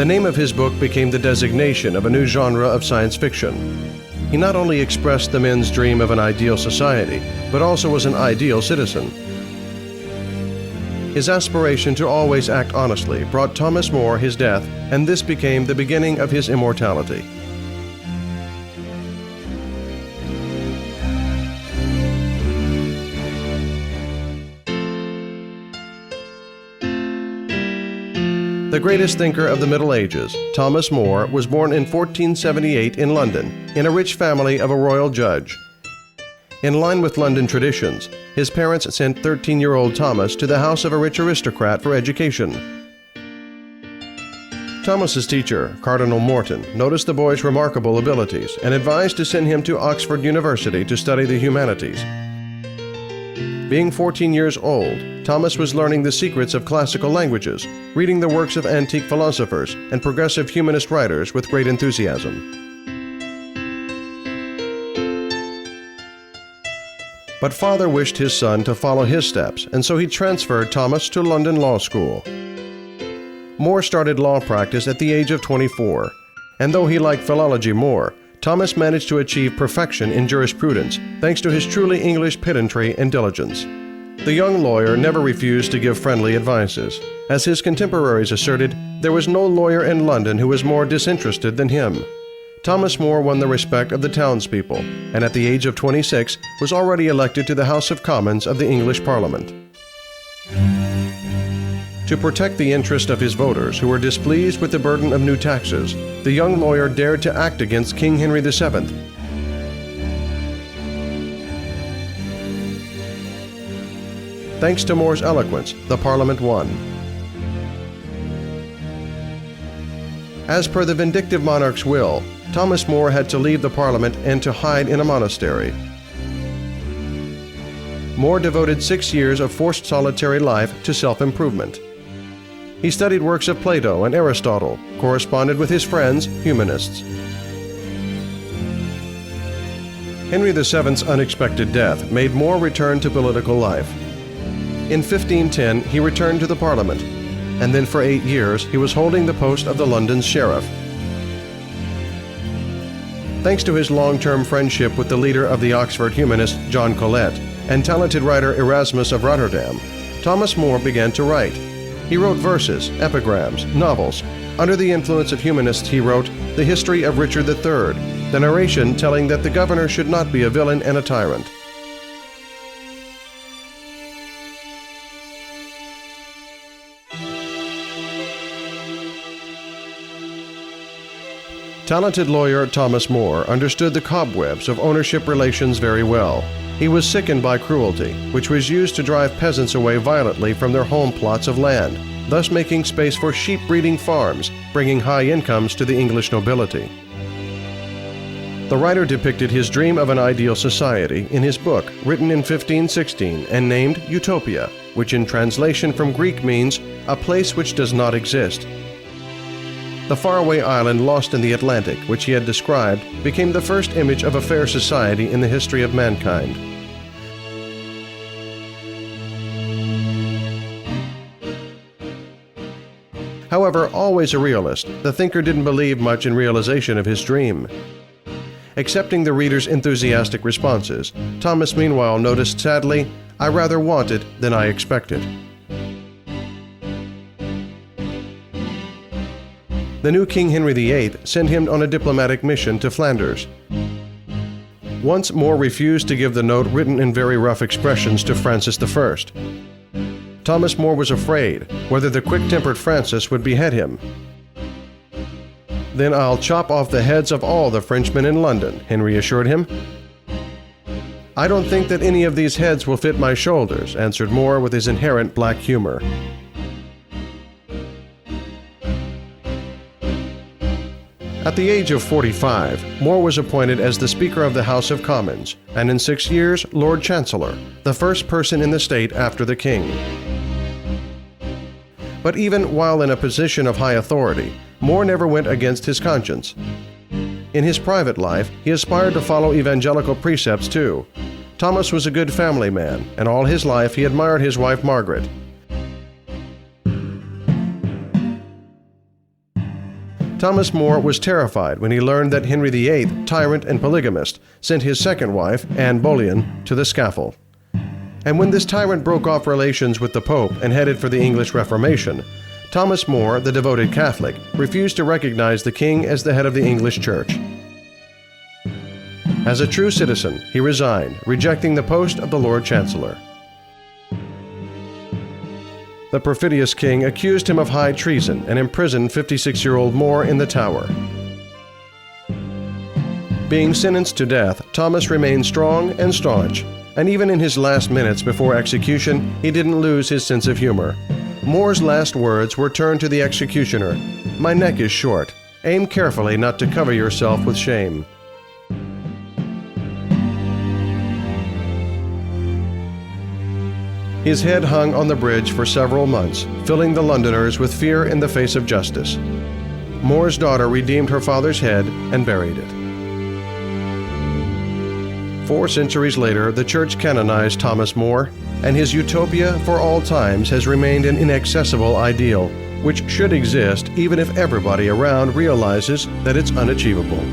The name of his book became the designation of a new genre of science fiction. He not only expressed the men's dream of an ideal society, but also was an ideal citizen. His aspiration to always act honestly brought Thomas More his death, and this became the beginning of his immortality. The greatest thinker of the Middle Ages, Thomas More, was born in 1478 in London, in a rich family of a royal judge. In line with London traditions, his parents sent 13-year-old Thomas to the house of a rich aristocrat for education. Thomas's teacher, Cardinal Morton, noticed the boy's remarkable abilities and advised to send him to Oxford University to study the humanities. Being 14 years old, Thomas was learning the secrets of classical languages, reading the works of antique philosophers and progressive humanist writers with great enthusiasm. But father wished his son to follow his steps, and so he transferred Thomas to London Law School. More started law practice at the age of 24, and though he liked philology more, Thomas managed to achieve perfection in jurisprudence thanks to his truly English pedantry and diligence. The young lawyer never refused to give friendly advices. As his contemporaries asserted, there was no lawyer in London who was more disinterested than him. Thomas More won the respect of the townspeople, and at the age of 26 was already elected to the House of Commons of the English Parliament. To protect the interest of his voters who were displeased with the burden of new taxes, the young lawyer dared to act against King Henry VII. Thanks to More's eloquence, the Parliament won. As per the vindictive monarch's will, Thomas More had to leave the Parliament and to hide in a monastery. More devoted 6 years of forced solitary life to self-improvement. He studied works of Plato and Aristotle, corresponded with his friends, humanists. Henry VII's unexpected death made More return to political life. In 1510, he returned to the Parliament, and then for 8 years he was holding the post of the London Sheriff. Thanks to his long-term friendship with the leader of the Oxford humanist John Colet and talented writer Erasmus of Rotterdam, Thomas More began to write. He wrote verses, epigrams, novels. Under the influence of humanists, he wrote The History of Richard III, the narration telling that the governor should not be a villain and a tyrant. Talented lawyer Thomas More understood the cobwebs of ownership relations very well. He was sickened by cruelty, which was used to drive peasants away violently from their home plots of land, thus making space for sheep-breeding farms, bringing high incomes to the English nobility. The writer depicted his dream of an ideal society in his book, written in 1516 and named Utopia, which in translation from Greek means a place which does not exist. The faraway island lost in the Atlantic, which he had described, became the first image of a fair society in the history of mankind. However, always a realist, the thinker didn't believe much in realization of his dream. Accepting the reader's enthusiastic responses, Thomas meanwhile noticed sadly, "I rather wanted than I expected." The new King Henry VIII sent him on a diplomatic mission to Flanders. Once More refused to give the note written in very rough expressions to Francis I. Thomas More was afraid whether the quick-tempered Francis would behead him. "Then I'll chop off the heads of all the Frenchmen in London," Henry assured him. "I don't think that any of these heads will fit my shoulders," answered More with his inherent black humor. At the age of 45, More was appointed as the Speaker of the House of Commons, and in 6 years, Lord Chancellor, the first person in the state after the King. But even while in a position of high authority, More never went against his conscience. In his private life, he aspired to follow evangelical precepts too. Thomas was a good family man, and all his life he admired his wife Margaret. Thomas More was terrified when he learned that Henry VIII, tyrant and polygamist, sent his second wife, Anne Boleyn, to the scaffold. And when this tyrant broke off relations with the Pope and headed for the English Reformation, Thomas More, the devoted Catholic, refused to recognize the king as the head of the English Church. As a true citizen, he resigned, rejecting the post of the Lord Chancellor. The perfidious king accused him of high treason and imprisoned 56-year-old More in the Tower. Being sentenced to death, Thomas remained strong and staunch, and even in his last minutes before execution, he didn't lose his sense of humor. More's last words were turned to the executioner, "My neck is short. Aim carefully not to cover yourself with shame." His head hung on the bridge for several months, filling the Londoners with fear in the face of justice. More's daughter redeemed her father's head and buried it. 4 centuries later, the Church canonized Thomas More, and his Utopia for all times has remained an inaccessible ideal, which should exist even if everybody around realizes that it's unachievable.